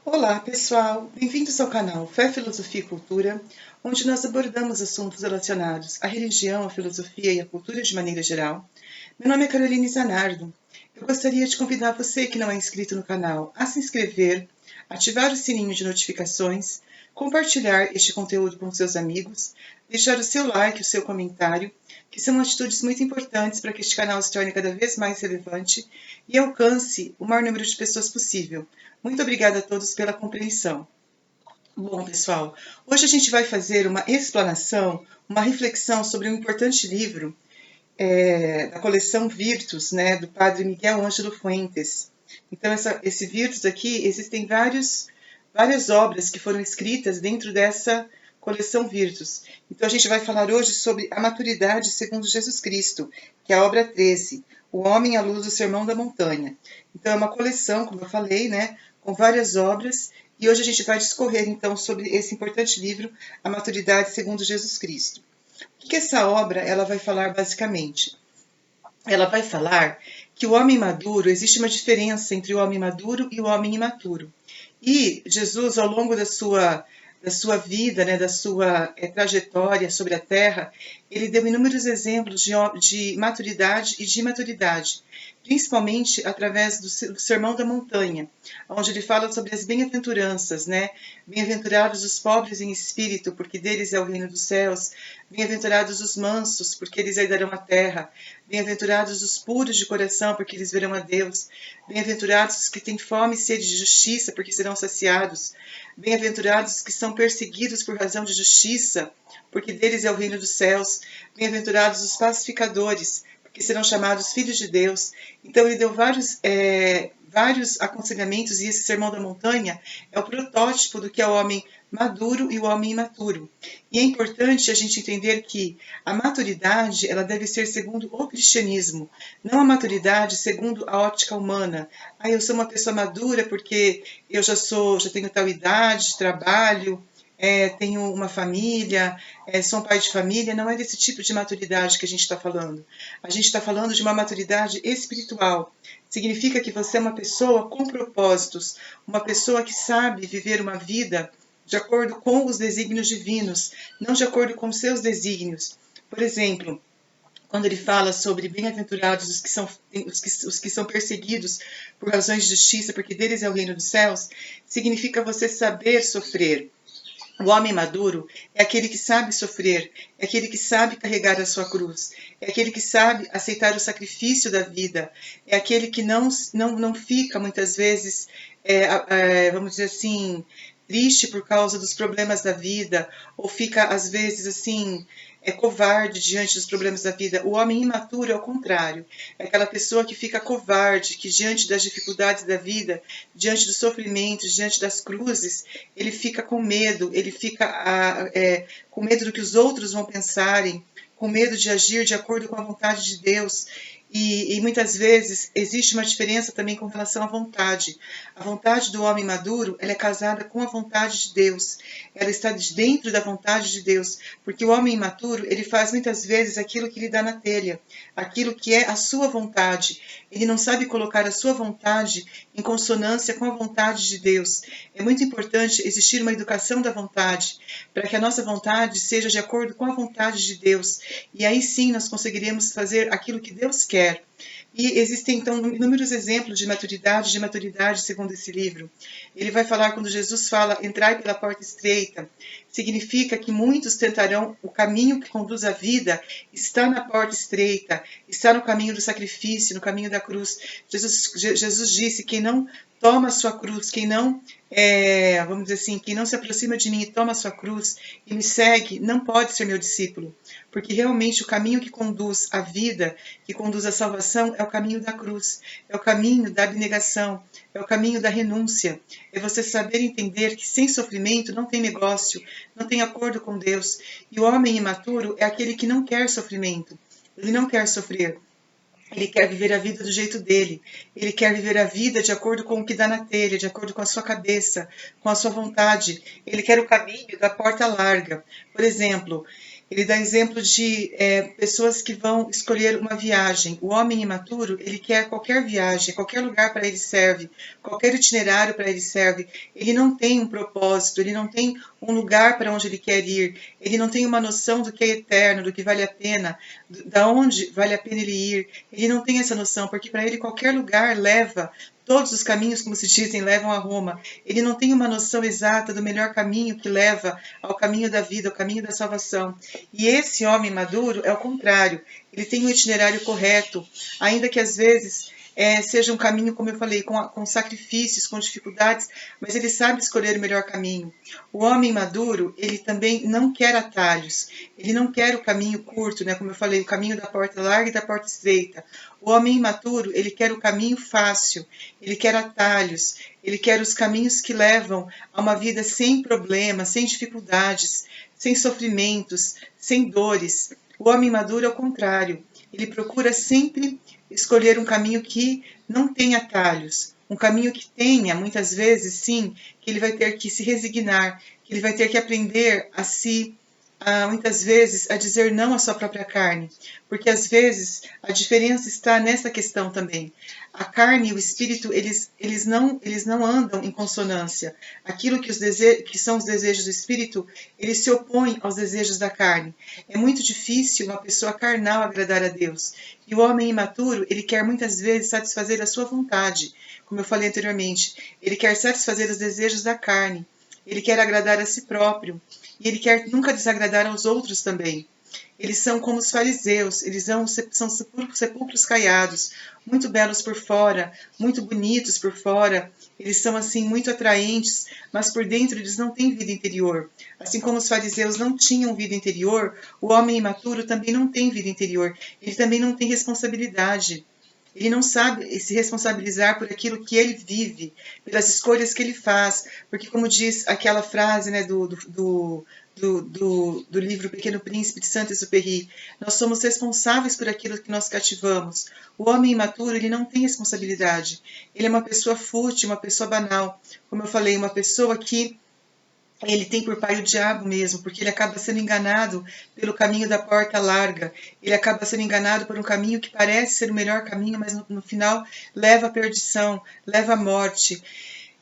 Olá, pessoal! Bem-vindos ao canal Fé, Filosofia e Cultura, onde nós abordamos assuntos relacionados à religião, à filosofia e à cultura de maneira geral. Meu nome é Caroline Zanardo. Eu gostaria de convidar você que não é inscrito no canal a se inscrever, ativar o sininho de notificações, compartilhar este conteúdo com seus amigos, deixar o seu like, o seu comentário, que são atitudes muito importantes para que este canal se torne cada vez mais relevante e alcance o maior número de pessoas possível. Muito obrigada a todos pela compreensão. Bom, pessoal, hoje a gente vai fazer uma explanação, uma reflexão sobre um importante livro da coleção Virtus, né, do padre Miguel Ângelo Fuentes. Então, esse Virtus aqui, existem várias obras que foram escritas dentro dessa coleção Virtus. Então, a gente vai falar hoje sobre a maturidade segundo Jesus Cristo, que é a obra 13, O Homem à Luz do Sermão da Montanha. Então, é uma coleção, como eu falei, né, com várias obras, e hoje a gente vai discorrer, então, sobre esse importante livro, A Maturidade segundo Jesus Cristo. O que essa obra ela vai falar basicamente? Ela vai falar que o homem maduro, existe uma diferença entre o homem maduro e o homem imaturo. E Jesus, ao longo da sua vida, né, da sua trajetória sobre a Terra, ele deu inúmeros exemplos de maturidade e de imaturidade, principalmente através do Sermão da Montanha, onde ele fala sobre as bem-aventuranças, né? Bem-aventurados os pobres em espírito, porque deles é o reino dos céus. Bem-aventurados os mansos, porque eles herdarão a terra. Bem-aventurados os puros de coração, porque eles verão a Deus. Bem-aventurados os que têm fome e sede de justiça, porque serão saciados. Bem-aventurados os que são perseguidos por razão de justiça, porque deles é o reino dos céus. Bem-aventurados os pacificadores, porque serão chamados filhos de Deus. Então ele deu vários aconselhamentos, e esse Sermão da Montanha é o protótipo do que é o homem maduro e o homem imaturo. E é importante a gente entender que a maturidade ela deve ser segundo o cristianismo, não a maturidade segundo a ótica humana. Ah, eu sou uma pessoa madura porque eu já tenho tal idade, trabalho, tenho uma família, sou um pai de família. Não é desse tipo de maturidade que a gente está falando. A gente está falando de uma maturidade espiritual. Significa que você é uma pessoa com propósitos, uma pessoa que sabe viver uma vida de acordo com os desígnios divinos, não de acordo com seus desígnios. Por exemplo, quando ele fala sobre bem-aventurados os que são perseguidos por razões de justiça, porque deles é o reino dos céus, significa você saber sofrer. O homem maduro é aquele que sabe sofrer, é aquele que sabe carregar a sua cruz, é aquele que sabe aceitar o sacrifício da vida, é aquele que não fica muitas vezes, vamos dizer assim, triste por causa dos problemas da vida, ou fica às vezes assim, covarde diante dos problemas da vida. O homem imaturo é o contrário, é aquela pessoa que fica covarde, que diante das dificuldades da vida, diante dos sofrimentos, diante das cruzes, ele fica com medo, ele fica com medo do que os outros vão pensarem, com medo de agir de acordo com a vontade de Deus. E muitas vezes existe uma diferença também com relação à vontade. A vontade do homem maduro, ela é casada com a vontade de Deus. Ela está dentro da vontade de Deus, porque o homem imaturo, ele faz muitas vezes aquilo que lhe dá na telha, aquilo que é a sua vontade. Ele não sabe colocar a sua vontade em consonância com a vontade de Deus. É muito importante existir uma educação da vontade, para que a nossa vontade seja de acordo com a vontade de Deus. E aí sim nós conseguiremos fazer aquilo que Deus quer. E existem, então, inúmeros exemplos de maturidade segundo esse livro. Ele vai falar, quando Jesus fala, entrai pela porta estreita, significa que muitos tentarão, o caminho que conduz à vida está na porta estreita, está no caminho do sacrifício, no caminho da cruz. Jesus disse, quem não toma a sua cruz, quem não, vamos dizer assim, quem não se aproxima de mim e toma a sua cruz e me segue, não pode ser meu discípulo. Porque realmente o caminho que conduz à vida, que conduz à salvação, é o caminho da cruz, é o caminho da abnegação, é o caminho da renúncia. É você saber entender que sem sofrimento não tem negócio, não tem acordo com Deus. E o homem imaturo é aquele que não quer sofrimento, ele não quer sofrer. Ele quer viver a vida do jeito dele. Ele quer viver a vida de acordo com o que dá na telha, de acordo com a sua cabeça, com a sua vontade. Ele quer o caminho da porta larga. Por exemplo, Ele dá exemplo de pessoas que vão escolher uma viagem. O homem imaturo, ele quer qualquer viagem, qualquer lugar para ele serve, qualquer itinerário para ele serve. Ele não tem um propósito, ele não tem um lugar para onde ele quer ir, ele não tem uma noção do que é eterno, do que vale a pena, da onde vale a pena ele ir. Ele não tem essa noção, porque para ele qualquer lugar leva. Todos os caminhos, como se dizem, levam a Roma. Ele não tem uma noção exata do melhor caminho que leva ao caminho da vida, ao caminho da salvação. E esse homem maduro é o contrário. Ele tem um itinerário correto, ainda que às vezes seja um caminho, como eu falei, com sacrifícios, com dificuldades, mas ele sabe escolher o melhor caminho. O homem maduro, ele também não quer atalhos. Ele não quer o caminho curto, né? Como eu falei, o caminho da porta larga e da porta estreita. O homem imaturo, ele quer o caminho fácil, ele quer atalhos, ele quer os caminhos que levam a uma vida sem problemas, sem dificuldades, sem sofrimentos, sem dores. O homem maduro é o contrário. Ele procura sempre escolher um caminho que não tenha atalhos, um caminho que tenha, muitas vezes, sim, que ele vai ter que se resignar, que ele vai ter que aprender muitas vezes, a dizer não à sua própria carne, porque às vezes a diferença está nessa questão também. A carne e o espírito, eles não andam em consonância. Aquilo que são os desejos do espírito, eles se opõem aos desejos da carne. É muito difícil uma pessoa carnal agradar a Deus. E o homem imaturo, ele quer muitas vezes satisfazer a sua vontade, como eu falei anteriormente. Ele quer satisfazer os desejos da carne. Ele quer agradar a si próprio. E ele quer nunca desagradar aos outros também. Eles são como os fariseus, eles são sepulcros caiados, muito belos por fora, muito bonitos por fora, eles são assim muito atraentes, mas por dentro eles não têm vida interior. Assim como os fariseus não tinham vida interior, o homem imaturo também não tem vida interior, ele também não tem responsabilidade. Ele não sabe se responsabilizar por aquilo que ele vive, pelas escolhas que ele faz, porque como diz aquela frase, né, do livro Pequeno Príncipe de Saint-Exupéry, nós somos responsáveis por aquilo que nós cativamos. O homem imaturo, ele não tem responsabilidade. Ele é uma pessoa fútil, uma pessoa banal. Como eu falei, uma pessoa que ele tem por pai o diabo mesmo, porque ele acaba sendo enganado pelo caminho da porta larga. Ele acaba sendo enganado por um caminho que parece ser o melhor caminho, mas no final leva à perdição, leva à morte.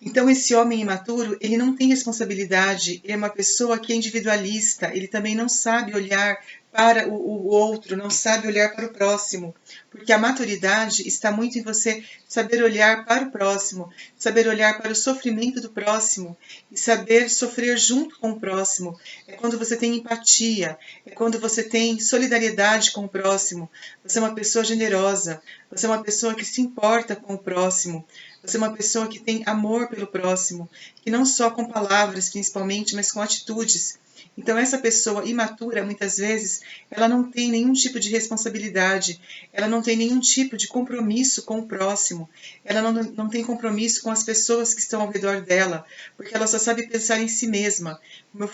Então, esse homem imaturo, ele não tem responsabilidade, ele é uma pessoa que é individualista, ele também não sabe olhar para o outro, não sabe olhar para o próximo, porque a maturidade está muito em você saber olhar para o próximo, saber olhar para o sofrimento do próximo e saber sofrer junto com o próximo. É quando você tem empatia, é quando você tem solidariedade com o próximo, você é uma pessoa generosa, você é uma pessoa que se importa com o próximo, você é uma pessoa que tem amor pelo próximo, que não só com palavras, principalmente, mas com atitudes. Então, essa pessoa imatura, muitas vezes, ela não tem nenhum tipo de responsabilidade, ela não tem nenhum tipo de compromisso com o próximo, ela não tem compromisso com as pessoas que estão ao redor dela, porque ela só sabe pensar em si mesma. Como eu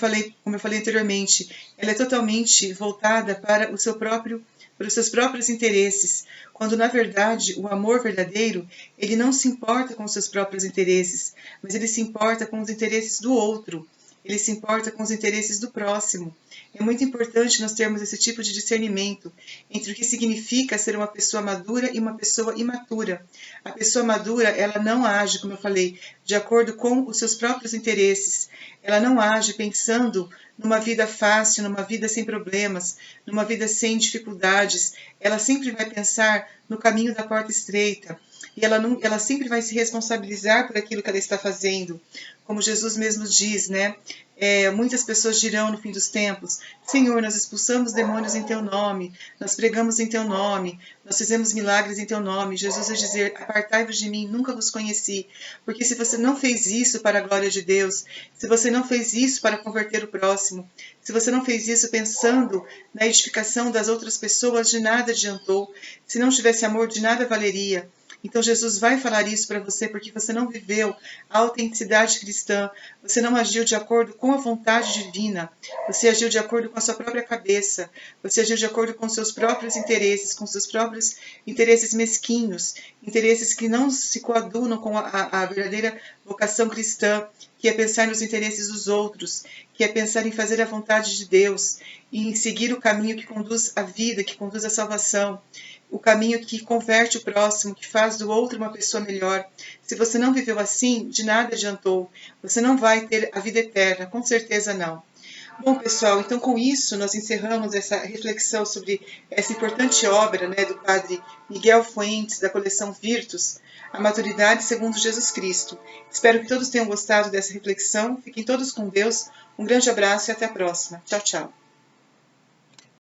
falei anteriormente, ela é totalmente voltada para os seus próprios interesses, quando na verdade o amor verdadeiro, ele não se importa com os seus próprios interesses, mas ele se importa com os interesses do outro, ele se importa com os interesses do próximo. É muito importante nós termos esse tipo de discernimento entre o que significa ser uma pessoa madura e uma pessoa imatura. A pessoa madura, ela não age, como eu falei, de acordo com os seus próprios interesses. Ela não age pensando numa vida fácil, numa vida sem problemas, numa vida sem dificuldades. Ela sempre vai pensar no caminho da porta estreita. E ela sempre vai se responsabilizar por aquilo que ela está fazendo. Como Jesus mesmo diz, né? Muitas pessoas dirão no fim dos tempos: Senhor, nós expulsamos demônios em Teu nome, nós pregamos em Teu nome, nós fizemos milagres em Teu nome. Jesus vai dizer: apartai-vos de mim, nunca vos conheci. Porque se você não fez isso para a glória de Deus, se você não fez isso para converter o próximo, se você não fez isso pensando na edificação das outras pessoas, de nada adiantou. Se não tivesse amor, de nada valeria. Então Jesus vai falar isso para você porque você não viveu a autenticidade cristã, você não agiu de acordo com com a vontade divina, você agiu de acordo com a sua própria cabeça, você agiu de acordo com seus próprios interesses, com seus próprios interesses mesquinhos, interesses que não se coadunam com a verdadeira vocação cristã, que é pensar nos interesses dos outros, que é pensar em fazer a vontade de Deus, e em seguir o caminho que conduz à vida, que conduz à salvação, o caminho que converte o próximo, que faz do outro uma pessoa melhor. Se você não viveu assim, de nada adiantou. Você não vai ter a vida eterna, com certeza não. Bom, pessoal, então com isso nós encerramos essa reflexão sobre essa importante obra, do padre Miguel Fuentes, da coleção Virtus, A Maturidade segundo Jesus Cristo. Espero que todos tenham gostado dessa reflexão. Fiquem todos com Deus. Um grande abraço e até a próxima. Tchau, tchau.